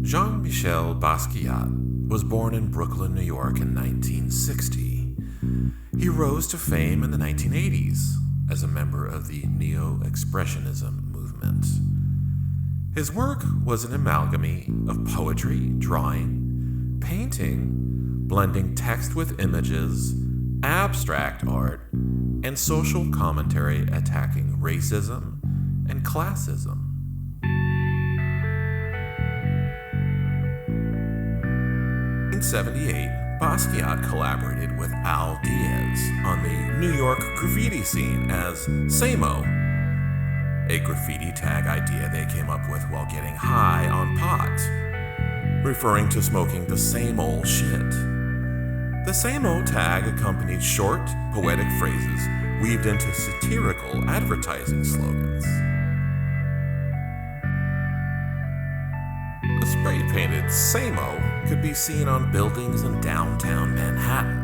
Jean-Michel Basquiat was born in Brooklyn, New York in 1960. He rose to fame in the 1980s as a member of the Neo-Expressionism movement. His work was an amalgam of poetry, drawing, painting, blending text with images, abstract art, and social commentary attacking racism and classism. In 1978, Basquiat collaborated with Al Diaz on the New York graffiti scene as Samo, a graffiti tag idea they came up with while getting high on pot, referring to smoking the same old shit. The Samo tag accompanied short, poetic phrases weaved into satirical advertising slogans. The spray-painted Samo could be seen on buildings in downtown Manhattan.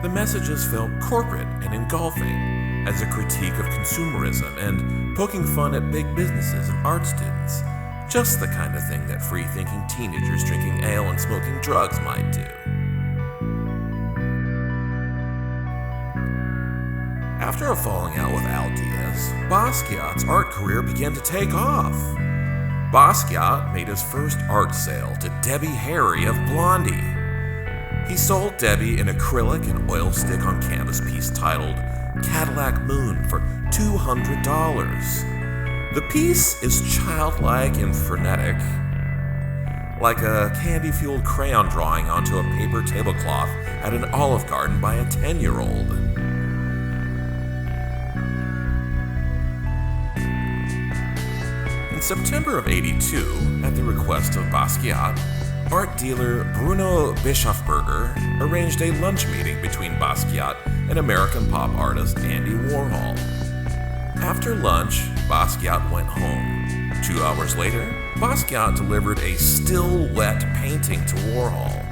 The messages felt corporate and engulfing as a critique of consumerism and poking fun at big businesses and art students, just the kind of thing that free-thinking teenagers drinking ale and smoking drugs might do. After a falling out with Al Diaz, Basquiat's art career began to take off. Basquiat made his first art sale to Debbie Harry of Blondie. He sold Debbie an acrylic and oil stick on canvas piece titled Cadillac Moon for $200. The piece is childlike and frenetic, like a candy-fueled crayon drawing onto a paper tablecloth at an Olive Garden by a 10-year-old. In September of '82, at the request of Basquiat, art dealer Bruno Bischofberger arranged a lunch meeting between Basquiat and American pop artist Andy Warhol. After lunch, Basquiat went home. 2 hours later, Basquiat delivered a still wet painting to Warhol,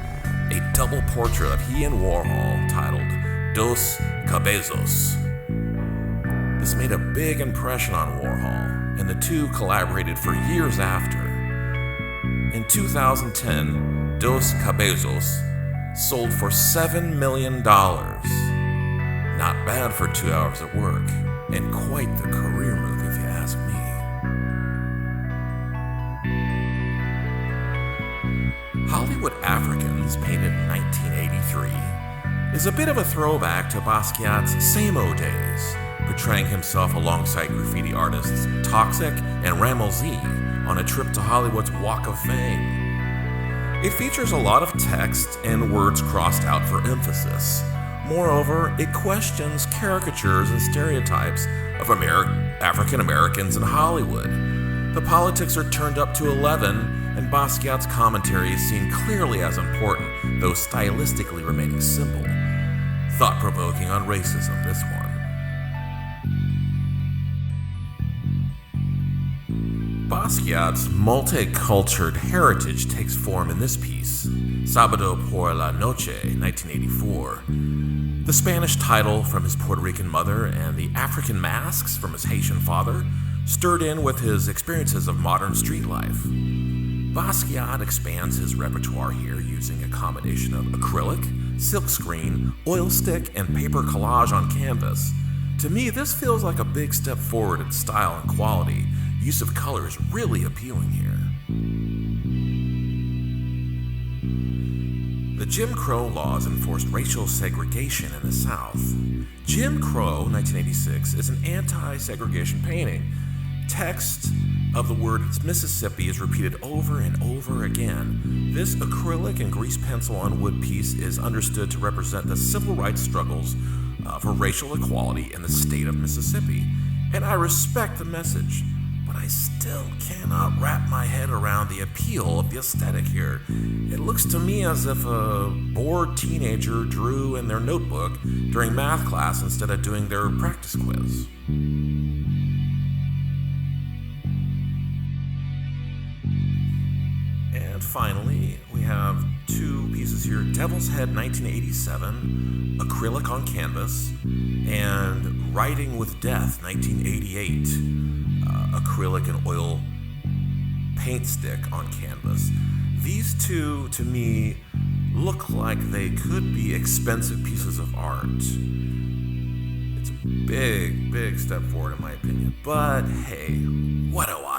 a double portrait of he and Warhol titled Dos Cabezos. This made a big impression on Warhol, and the two collaborated for years after. In 2010, Dos Cabezos sold for $7 million. Not bad for 2 hours of work, and quite the career move if you ask me. Hollywood Africans, painted in 1983, is a bit of a throwback to Basquiat's Samo days, portraying himself alongside graffiti artists Toxic and Rammellzee on a trip to Hollywood's Walk of Fame. It features a lot of text and words crossed out for emphasis. Moreover, it questions caricatures and stereotypes of African Americans in Hollywood. The politics are turned up to 11, and Basquiat's commentary is seen clearly as important, though stylistically remaining simple. Thought-provoking on racism, this one. Basquiat's multicultural heritage takes form in this piece, Sábado por la Noche, 1984. The Spanish title from his Puerto Rican mother and the African masks from his Haitian father stirred in with his experiences of modern street life. Basquiat expands his repertoire here using a combination of acrylic, silkscreen, oil stick, and paper collage on canvas. To me, this feels like a big step forward in style and quality. Use of color is really appealing here. The Jim Crow laws enforced racial segregation in the South. Jim Crow, 1986, is an anti-segregation painting. Text of the word Mississippi is repeated over and over again. This acrylic and grease pencil on wood piece is understood to represent the civil rights struggles for racial equality in the state of Mississippi. And I respect the message, but I still cannot wrap my head around the appeal of the aesthetic here. It looks to me as if a bored teenager drew in their notebook during math class instead of doing their practice quiz. And finally, we have two pieces here. Devil's Head, 1987, acrylic on canvas, and Writing with Death, 1988, acrylic and oil paint stick on canvas. These two, to me, look like they could be expensive pieces of art. It's a big, big step forward in my opinion. But hey, what do I